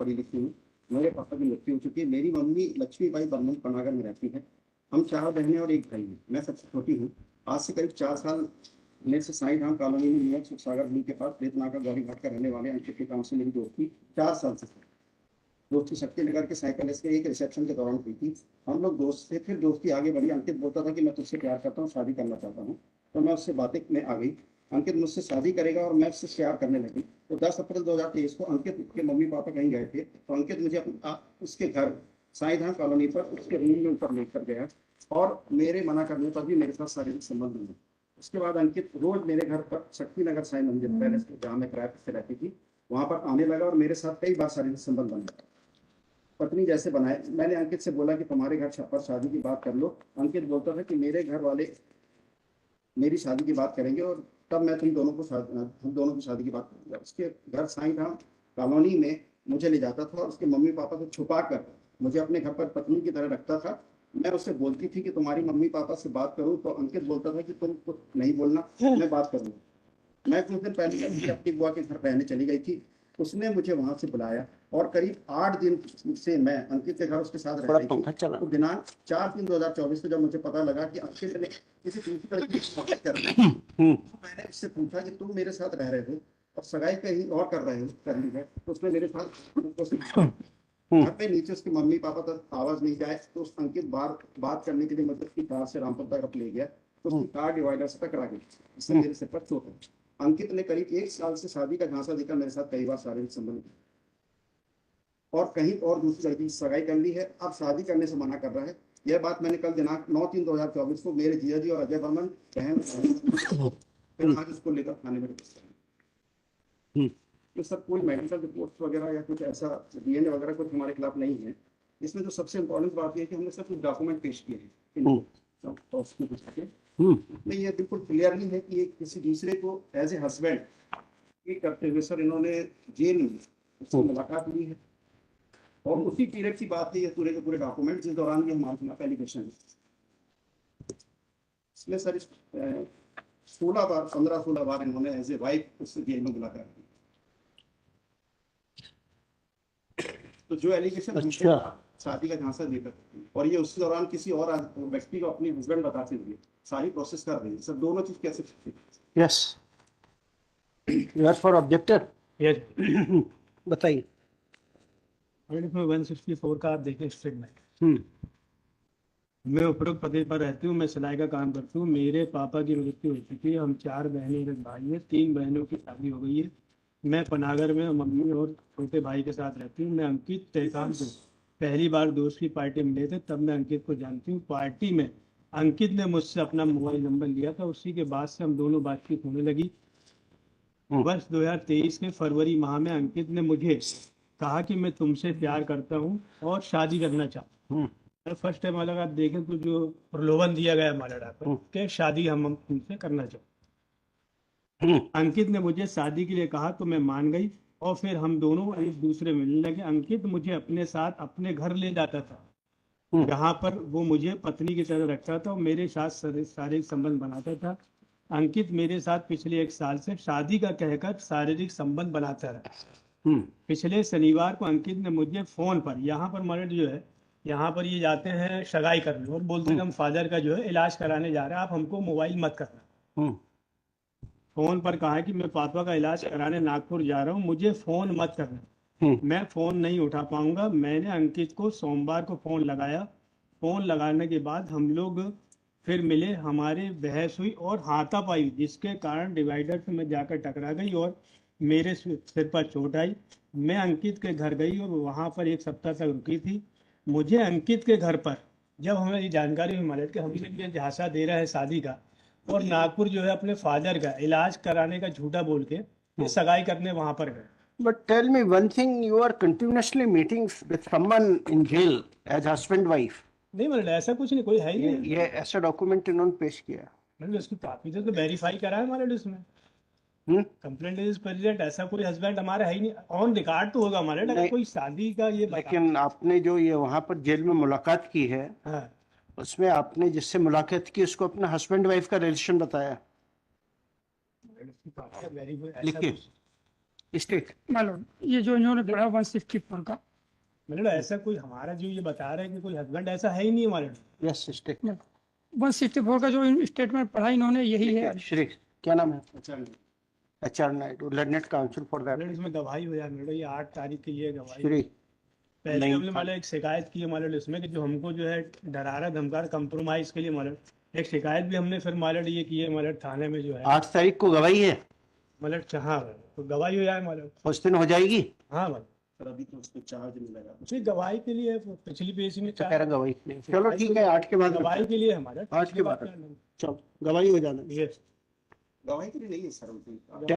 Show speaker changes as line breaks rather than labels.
पढ़ी लिखी हूँ। मेरे पापा की मृत्यु हो चुकी है। मेरी मम्मी लक्ष्मीबाई बर्मन पनागर में रहती है। हम 4 बहनें और 1 भाई हैं। मैं सबसे छोटी हूँ। आज से करीब 4 साल मेरे से साईं धाम कॉलोनी में नियर सुख सागर ब्रिज के पास प्रेतनाका गौरी घाट का रहने वाले अंकित के काम से मेरी दोस्ती 4 साल से थी। दोस्ती शक्तिनगर के साइकिल के एक रिसेप्शन के दौरान हुई थी। हम लोग दोस्त थे, फिर दोस्ती आगे बढ़ी। अंकित बोलता था कि मैं तुझसे प्यार करता हूँ, शादी करना चाहता हूँ। तो मैं उससे बातें में आ गई। अंकित मुझसे शादी करेगा और मैं उससे प्यार करने लगी। तो 10 अप्रैल 2023 को अंकित के मम्मी पापा कहीं गए थे, तो अंकित मुझे उसके घर साईं धाम कॉलोनी पर उसके रूम में ऊपर लेकर गया और मेरे मना करने पर भी मेरे साथ शारीरिक संबंध हुए। उसके बाद अंकित रोज मेरे घर पर शक्तिनगर साईं मंदिर पैलेस जहाँ मैं किराए से रहती थी वहां पर आने लगा और मेरे साथ कई बार शारीरिक संबंध बन गया, पत्नी जैसे बनाए। मैंने अंकित से बोला कि तुम्हारे घर पर शादी की बात कर लो। अंकित बोलता था कि मेरे घर वाले मेरी शादी की बात करेंगे और तब मैं हम दोनों की शादी की बात करूंगा। उसके घर साईं धाम कॉलोनी में मुझे ले जाता था और उसके मम्मी पापा को छुपा कर मुझे अपने घर पर पत्नी की तरह रखता था। मैं उससे बोलती थी कि तुम्हारी मम्मी पापा से बात करूं, तो अंकित बोलता था कि तुम कुछ नहीं बोलना, मैं बात करूंगा। मैं कुछ दिन पहले अपनी बुआ के घर रहने चली गई थी। उसने मुझे वहां से बुलाया और करीब 8 दिन से मैं अंकित के घर उसके साथ रह रही थी। तो दिनांक 4/3/2024 को जब मुझे पता लगा कि अंकित ने किसी दूसरी लड़की से शादी कर ली, तो मैंने उससे पूछा कि तुम मेरे साथ रह रहे हो और सगाई कहीं और कर रहे हो कर ली है। तो उसने मेरे साथ घर पे नीचे उसके मम्मी पापा तक आवाज नहीं जाए तो उस अंकित बात करने के लिए मतलब की कार से रामपुर तक ले गया, तो उसकी कार डिवाइडर से टकरा गई, इससे मेरे सिर पर चोट है। अंकित ने करीब 1 साल से शादी का झांसा देकर मेरे साथ कई बार शारीरिक संबंध और कहीं और दूसरी लड़की से सगाई कर ली है। अब शादी करने से मना कर रहा है। यह बात मैंने कल दिनांक 9/3/2024 को मेरे जीजा जी और अजय बर्मन बहन फिर आज उसको लेकर थाने में तो सब कोई मेडिकल रिपोर्ट वगैरह या कुछ ऐसा डीएनए वगैरह कुछ हमारे खिलाफ नहीं है। इसमें जो सबसे इम्पोर्टेंट बात यह है कि हमने सब कुछ डॉक्यूमेंट पेश किए हैं नहीं, ये बिल्कुल क्लियरली है कि किसी दूसरे को एज ए हस्बैंड करते हुए सर इन्होंने जेल में उससे मुलाकात ली है और उसी पीरियड की बात है ये पूरे के पूरे डॉक्यूमेंट जिस दौरान ये हमारे खिलाफ एलिगेशन है। इसमें सर 15-16 बार इन्होंने एज ए वाइफ उससे जेल में मुलाकात की। तो जो एलिगेशन शादी का झांसा देकर और ये उसी दौरान किसी और व्यक्ति को अपनी हस्बैंड बताते हुए सारी प्रोसेस कर रही है सर, दोनों चीज कैसे?
Yes, you are for objector. Yes बताइए।
164 का आप देखें स्टेटमेंट। मैं उपरोक्त पते पर रहती हूँ, मैं सिलाई का काम करती हूँ। मेरे पापा की मृत्यु हो चुकी है। हम 4 बहनें और 1 भाई है। 3 बहनों की शादी हो गई है। मैं पनागर में मम्मी और छोटे भाई के साथ रहती हूँ। मैं अंकित टेकाम को पहली बार दोस्त की पार्टी में मिले थे, तब मैं अंकित को जानती हूँ। पार्टी में अंकित ने मुझसे अपना मोबाइल नंबर लिया था, उसी के बाद से हम दोनों बातचीत होने लगी। वर्ष 2023 के फरवरी माह में अंकित ने मुझे कहा कि मैं तुमसे प्यार करता हूँ और शादी करना चाहता हूँ। फर्स्ट टाइम अलग आप देखें तो जो प्रलोभन दिया गया हमारे पर कि शादी हम तुमसे करना चाहते हैं। अंकित ने मुझे शादी के लिए कहा तो मैं मान गई और फिर हम दोनों एक दूसरे मिलने लगे। अंकित मुझे अपने साथ अपने घर ले जाता था, जहाँ पर वो मुझे पत्नी की तरह रखता था और मेरे साथ शारीरिक संबंध बनाता था। अंकित मेरे साथ पिछले 1 साल से शादी का कहकर शारीरिक संबंध बनाता रहा। पिछले शनिवार को अंकित ने मुझे फोन पर, यहाँ पर मर्ड जो है यहाँ पर ये जाते हैं सगाई करने और बोलते हैं हम फादर का जो है इलाज कराने जा रहे हैं, आप हमको मोबाइल मत करना। फोन पर कहा कि मैं पापा का इलाज कराने नागपुर जा रहा हूँ, मुझे फोन मत करना, मैं फोन नहीं उठा पाऊंगा। मैंने अंकित को सोमवार को फोन लगाया। फोन लगाने के बाद हम लोग फिर मिले, हमारे बहस हुई और हाथापाई, जिसके कारण डिवाइडर से मैं जाकर टकरा गई और मेरे सिर पर चोट आई। मैं अंकित के घर गई और वहाँ पर 1 सप्ताह तक रुकी थी। मुझे अंकित के घर पर जब हमें ये जानकारी मिली कि हमें झांसा दे रहा है शादी का और नागपुर जो है अपने फादर का इलाज कराने का झूठा बोल के ये सगाई करने वहाँ पर गए।
But tell me one thing, you are continuously meeting with someone in jail as husband wife.
नहीं मतलब ऐसा कुछ नहीं, कोई है ही नहीं।
ये ऐसा डॉक्यूमेंट इन्होंने पेश किया।
मतलब उसकी काफी तो वेरीफाई करा है हमारे इसमें। कंप्लेंट इज प्रेजेंट, ऐसा कोई हस्बैंड हमारा है ही नहीं। ऑन रिकॉर्ड तो होगा हमारे, लेकिन कोई शादी का ये
लेकिन आपने जो ये वहाँ पर जेल में मुलाकात की है,
हाँ,
उसमें आपने जिससे मुलाकात की उसको अपना हस्बैंड वाइफ का रिलेशन बताया।
लिखिए
स्टेट।
मालूम ये जो इन्होंने पढ़ा 164 का
मतलब ऐसा कोई हमारा जो ये बता रहा है कि कोई हस्बैंड ऐसा है ही नहीं हमारे।
Yes state.
164 का जो स्टेटमेंट पढ़ा इन्होंने यही है।
श्री क्या नाम है?
अच्छा नहीं।
HR Naidu, learned council for that.
मतलब इसमें गवाही हो यार मेरे, ये 8 तारीख की ये गवाही।
श्री
पहले
नहीं
हमने मतलब एक शिकायत की है मतलब इसमें कि जो हमको जो है डरा रहा धमका रहा कंप्रोमाइज के लिए मतलब एक शिकायत भी हमने फिर मतलब ये की है मतलब थाने में जो है
8 तारीख को गवाही है,
मतलब चाह तो गवाही हो जाए मतलब।
उस दिन हो जाएगी।
हाँ मतलब
सर अभी तो उसको चार्ज नहीं लगा।
उसी गवाही के लिए पिछली पेशी में
कह रहा गवाही नहीं। चलो ठीक है, 8 के बाद
गवाही के लिए हमारा
8 के बाद चलो गवाही हो जाना।
ये
गवाही के लिए नहीं है सर उनकी।